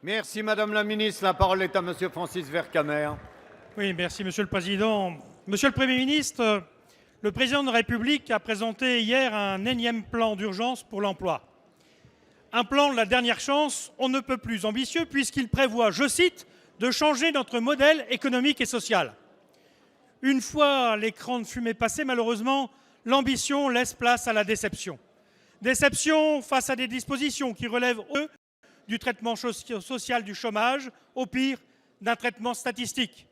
Merci Madame la Ministre. La parole est à Monsieur Francis Vercamer. Oui, merci Monsieur le Président. Monsieur le Premier ministre, le Président de la République a présenté hier un énième plan d'urgence pour l'emploi. Un plan de la dernière chance, on ne peut plus ambitieux puisqu'il prévoit, je cite, de changer notre modèle économique et social. Une fois l'écran de fumée passé, malheureusement, l'ambition laisse place à la déception. Déception face à des dispositions qui relèvent du traitement social du chômage, au pire d'un traitement statistique.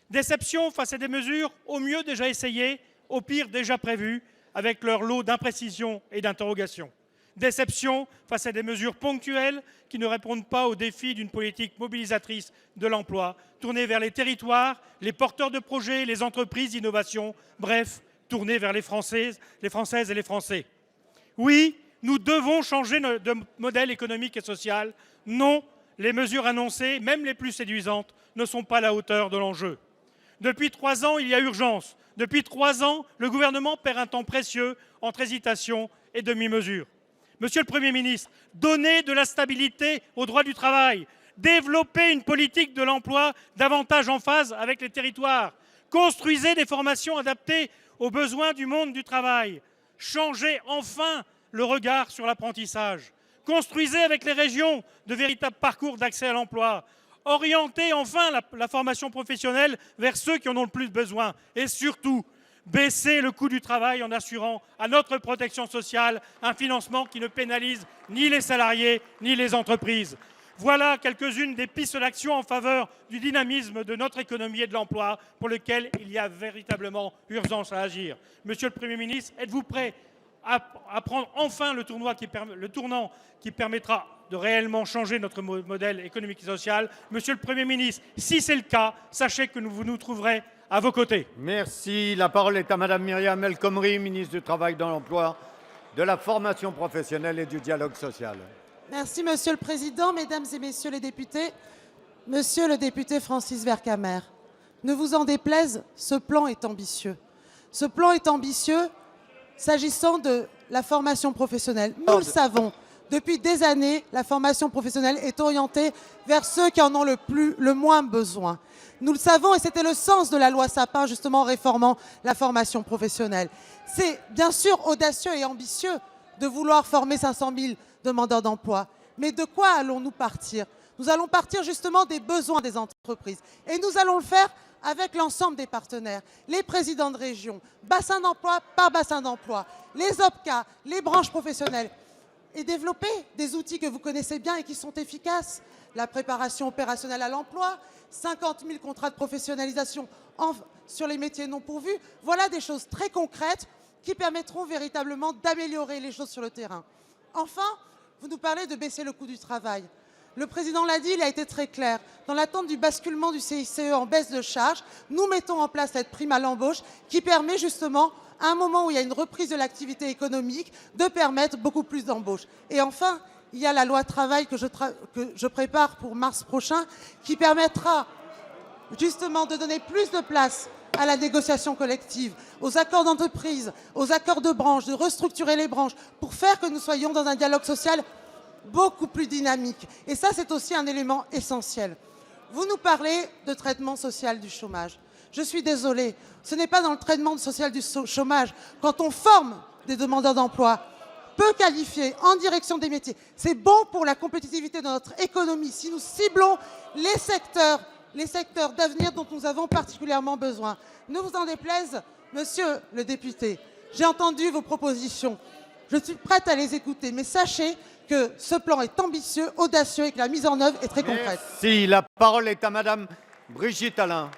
Déception face à des mesures au mieux déjà essayées, au pire déjà prévues, avec leur lot d'imprécisions et d'interrogations. Déception face à des mesures ponctuelles qui ne répondent pas aux défis d'une politique mobilisatrice de l'emploi, tournée vers les territoires, les porteurs de projets, les entreprises d'innovation, bref, tournée vers les Françaises et les Français. Oui, nous devons changer de modèle économique et social. Non, les mesures annoncées, même les plus séduisantes, ne sont pas à la hauteur de l'enjeu. Depuis 3 ans, il y a urgence. Depuis 3 ans, le gouvernement perd un temps précieux entre hésitation et demi-mesure. Monsieur le Premier ministre, donnez de la stabilité au droit du travail, développez une politique de l'emploi davantage en phase avec les territoires, construisez des formations adaptées aux besoins du monde du travail, changez enfin le regard sur l'apprentissage, construisez avec les régions de véritables parcours d'accès à l'emploi, orientez enfin la formation professionnelle vers ceux qui en ont le plus besoin et surtout, baisser le coût du travail en assurant à notre protection sociale un financement qui ne pénalise ni les salariés ni les entreprises. Voilà quelques-unes des pistes d'action en faveur du dynamisme de notre économie et de l'emploi pour lequel il y a véritablement urgence à agir. Monsieur le Premier ministre, êtes-vous prêt à prendre enfin le tournant qui permettra de réellement changer notre modèle économique et social? Monsieur le Premier ministre, si c'est le cas, sachez que vous nous trouverez à vos côtés. Merci. La parole est à Madame Myriam El Khomri, ministre du Travail, de l'Emploi, de la formation professionnelle et du dialogue social. Merci Monsieur le Président, Mesdames et Messieurs les députés. Monsieur le député Francis Vercamer, ne vous en déplaise, ce plan est ambitieux. Ce plan est ambitieux s'agissant de la formation professionnelle. Nous le savons, depuis des années, la formation professionnelle est orientée vers ceux qui en ont le moins besoin. Nous le savons et c'était le sens de la loi Sapin, justement, réformant la formation professionnelle. C'est bien sûr audacieux et ambitieux de vouloir former 500 000 demandeurs d'emploi. Mais de quoi allons-nous partir? Nous allons partir justement des besoins des entreprises. Et nous allons le faire avec l'ensemble des partenaires, les présidents de région, bassin d'emploi par bassin d'emploi, les OPCA, les branches professionnelles, et développer des outils que vous connaissez bien et qui sont efficaces. La préparation opérationnelle à l'emploi, 50 000 contrats de professionnalisation sur les métiers non pourvus. Voilà des choses très concrètes qui permettront véritablement d'améliorer les choses sur le terrain. Enfin, vous nous parlez de baisser le coût du travail. Le Président l'a dit, il a été très clair. Dans l'attente du basculement du CICE en baisse de charges, nous mettons en place cette prime à l'embauche qui permet justement, à un moment où il y a une reprise de l'activité économique, de permettre beaucoup plus d'embauches. Et enfin, il y a la loi travail que je prépare pour mars prochain qui permettra justement de donner plus de place à la négociation collective, aux accords d'entreprise, aux accords de branche, de restructurer les branches pour faire que nous soyons dans un dialogue social beaucoup plus dynamique. Et ça, c'est aussi un élément essentiel. Vous nous parlez de traitement social du chômage. Je suis désolée, ce n'est pas dans le traitement social du chômage. Quand on forme des demandeurs d'emploi peu qualifiés en direction des métiers, c'est bon pour la compétitivité de notre économie si nous ciblons les secteurs d'avenir dont nous avons particulièrement besoin. Ne vous en déplaise, monsieur le député, j'ai entendu vos propositions. Je suis prête à les écouter, mais sachez que ce plan est ambitieux, audacieux et que la mise en œuvre est très concrète. Merci. La parole est à Madame Brigitte Allain.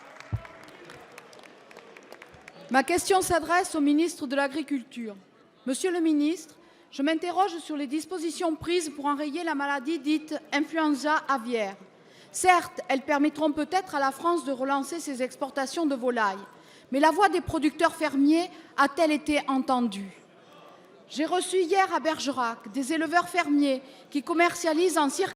Ma question s'adresse au ministre de l'Agriculture. Monsieur le ministre, je m'interroge sur les dispositions prises pour enrayer la maladie dite influenza aviaire. Certes, elles permettront peut-être à la France de relancer ses exportations de volailles, mais la voix des producteurs fermiers a-t-elle été entendue? J'ai reçu hier à Bergerac des éleveurs fermiers qui commercialisent en circuit